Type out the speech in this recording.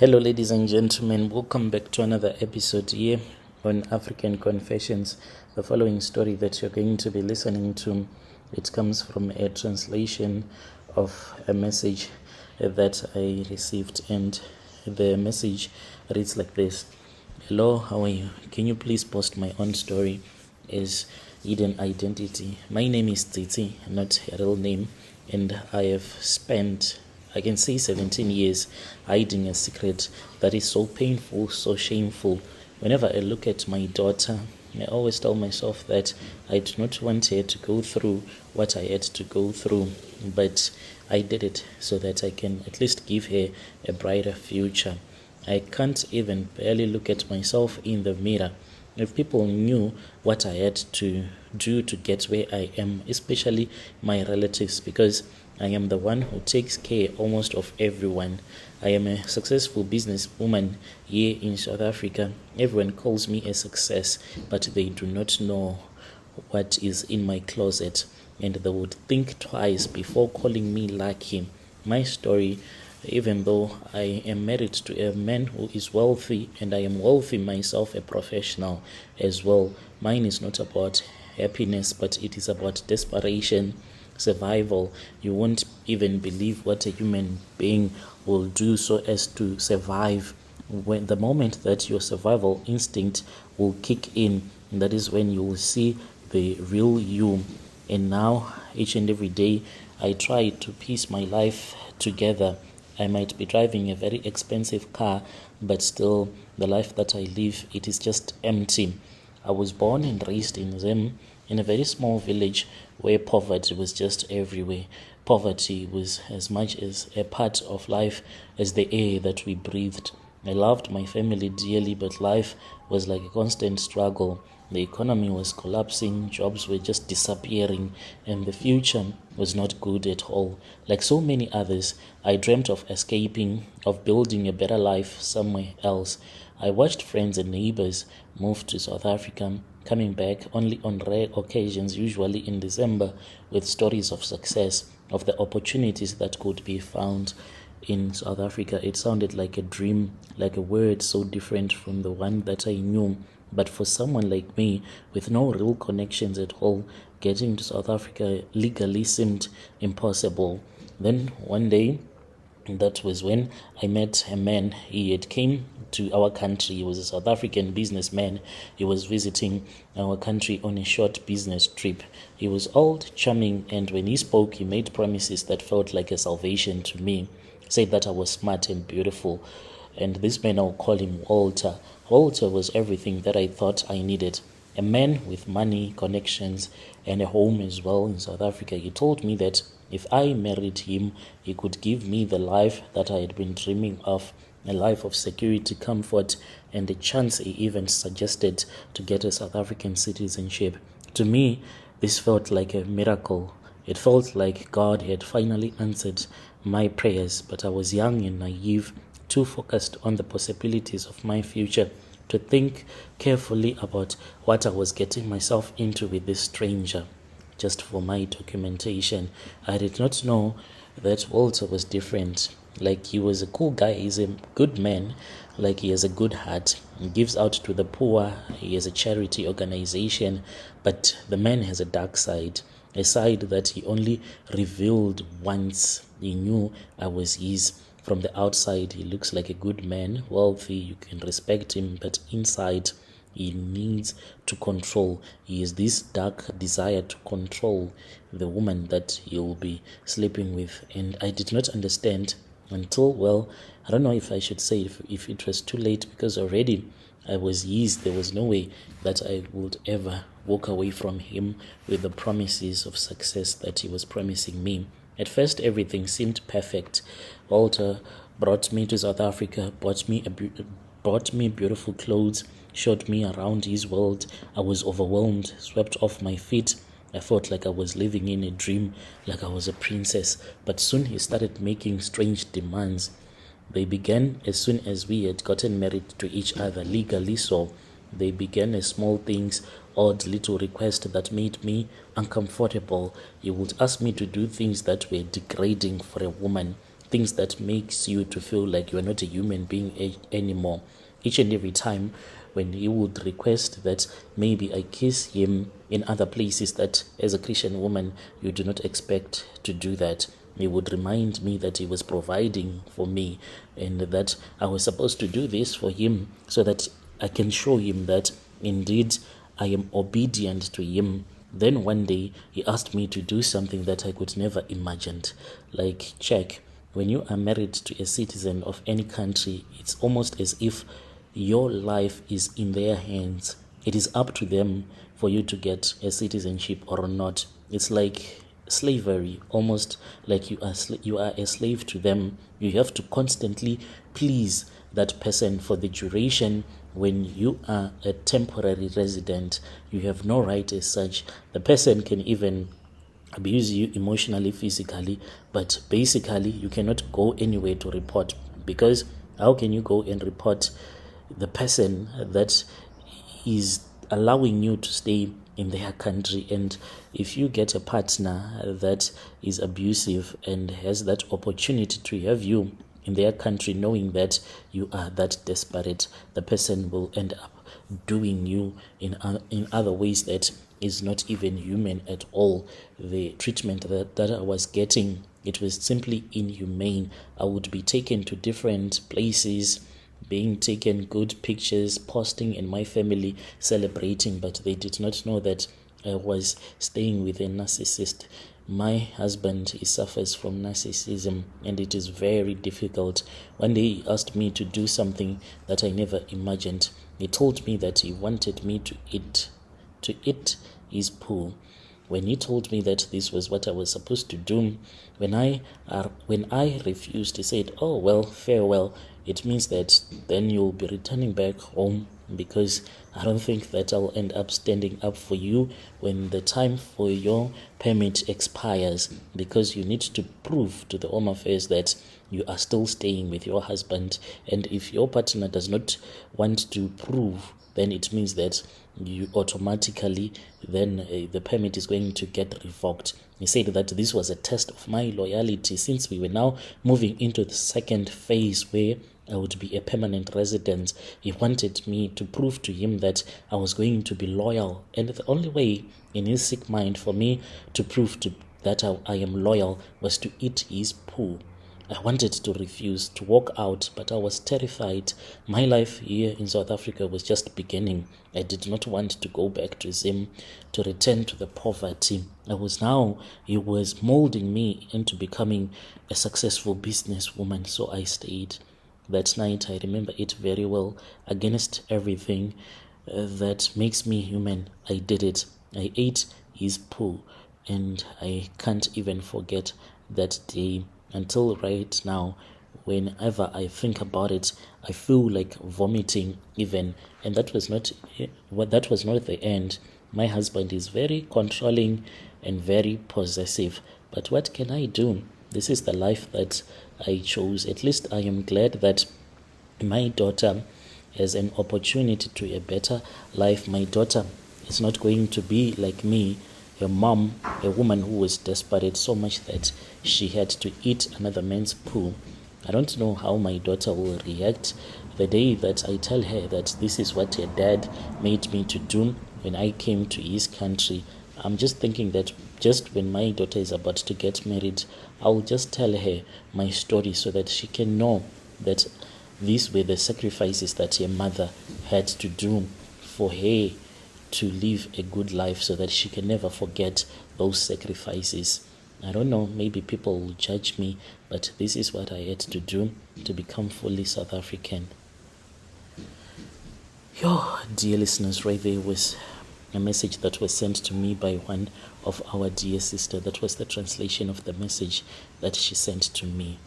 Hello, ladies and gentlemen. Welcome back to another episode here on African Confessions. The following story that you're going to be listening to, it comes from a translation of a message that I received, and the message reads like this: Hello, how are you? Can you please post my own story as hidden identity? My name is Titi, not a real name, and I have spent, I can say, 17 years hiding a secret that is so painful, so shameful. Whenever I look at my daughter, I always tell myself that I do not want her to go through what I had to go through, but I did it so that I can at least give her a brighter future. I can't even barely look at myself in the mirror. If people knew what I had to do to get where I am, especially my relatives, because I am the one who takes care almost of everyone. I am a successful businesswoman here in South Africa. Everyone calls me a success, but they do not know what is in my closet, and they would think twice before calling me lucky. My story, even though I am married to a man who is wealthy and I am wealthy myself, a professional as well, mine is not about happiness, but it is about desperation, survival. You won't even believe what a human being will do so as to survive. When the moment that your survival instinct will kick in, that is when you will see the real you. And now, each and every day, I try to piece my life together. I might be driving a very expensive car, but still, the life that I live, it is just empty. I was born and raised in Zim, in a very small village where poverty was just everywhere. Poverty was as much as a part of life as the air that we breathed. I loved my family dearly, but life was like a constant struggle. The economy was collapsing, jobs were just disappearing, and the future was not good at all. Like so many others, I dreamt of escaping, of building a better life somewhere else. I watched friends and neighbors move to South Africa, coming back only on rare occasions, usually in December, with stories of success, of the opportunities that could be found in South Africa. It sounded like a dream, like a word so different from the one that I knew. But for someone like me, with no real connections at all, getting to South Africa legally seemed impossible. Then one day, that was when I met a man. He had came to our country. He was a South African businessman. He was visiting our country on a short business trip. He was old, charming, and when he spoke, he made promises that felt like a salvation to me. Said that I was smart and beautiful. And this man, I'll call him Walter. Walter was everything that I thought I needed. A man with money, connections, and a home as well in South Africa. He told me that if I married him, he could give me the life that I had been dreaming of, a life of security, comfort, and a chance. He even suggested to get a South African citizenship. To me, this felt like a miracle. It felt like God had finally answered my prayers, but I was young and naive, too focused on the possibilities of my future to think carefully about what I was getting myself into with this stranger. Just for my documentation, I did not know that Walter was different. Like, he was a cool guy, he's a good man, like he has a good heart, he gives out to the poor, he has a charity organization, but the man has a dark side, a side that he only revealed once. He knew I was his. From the outside, he looks like a good man, wealthy, you can respect him, but inside, he needs to control. He has this dark desire to control the woman that he will be sleeping with. And I did not understand until, well, I don't know if I should say if it was too late, because already I was his. There was no way that I would ever walk away from him with the promises of success that he was promising me. At first, everything seemed perfect. Walter brought me to South Africa, bought me beautiful clothes, showed me around his world. I was overwhelmed, swept off my feet. I felt like I was living in a dream, like I was a princess. But soon he started making strange demands. They began as soon as we had gotten married to each other legally, so they began as small things, odd little requests that made me uncomfortable. He would ask me to do things that were degrading for a woman, things that makes you to feel like you are not a human being anymore. Each and every time when he would request that maybe I kiss him in other places that as a Christian woman you do not expect to do that, he would remind me that he was providing for me and that I was supposed to do this for him so that I can show him that indeed I am obedient to him. Then one day he asked me to do something that I could never imagine. Like, check, when you are married to a citizen of any country, it's almost as if your life is in their hands. It is up to them for you to get a citizenship or not. It's like slavery, almost like you are a slave to them. You have to constantly please that person for the duration. When you are a temporary resident, you have no right as such. The person can even abuse you emotionally, physically, but basically you cannot go anywhere to report, because how can you go and report the person that is allowing you to stay in their country? And if you get a partner that is abusive and has that opportunity to have you in their country, knowing that you are that desperate, the person will end up doing you in other ways that is not even human at all. The treatment that I was getting, it was simply inhumane. I would be taken to different places, being taken good pictures, posting, and my family celebrating, but they did not know that I was staying with a narcissist. My husband, he suffers from narcissism, and it is very difficult. One day he asked me to do something that I never imagined. He told me that he wanted me to eat his poo. When he told me that this was what I was supposed to do, when I refused, he said, "Oh well, farewell. It means that then you'll be returning back home, because I don't think that I'll end up standing up for you when the time for your permit expires, because you need to prove to the Home Affairs that you are still staying with your husband. And if your partner does not want to prove, then it means that you automatically, then the permit is going to get revoked." He said that this was a test of my loyalty, since we were now moving into the second phase where I would be a permanent resident. He wanted me to prove to him that I was going to be loyal, and the only way in his sick mind for me to prove that I am loyal was to eat his poo. I wanted to refuse, to walk out, but I was terrified. My life here in South Africa was just beginning. I did not want to go back to Zim, to return to the poverty. He was molding me into becoming a successful businesswoman, so I stayed. That night, I remember it very well. Against everything that makes me human, I did it. I ate his poo, and I can't even forget that day. Until right now, whenever I think about it, I feel like vomiting even. And that was not the end. My husband is very controlling and very possessive. But what can I do? This is the life that I chose. At least I am glad that my daughter has an opportunity to a better life. My daughter is not going to be like me, her mom, a woman who was desperate so much that she had to eat another man's poo. I don't know how my daughter will react the day that I tell her that this is what her dad made me to do when I came to his country. I'm just thinking that just when my daughter is about to get married, I'll just tell her my story so that she can know that these were the sacrifices that her mother had to do for her to live a good life, so that she can never forget those sacrifices. I don't know, maybe people will judge me, but this is what I had to do to become fully South African. Dear listeners, right there was a message that was sent to me by one of our dear sister. That was the translation of the message that she sent to me.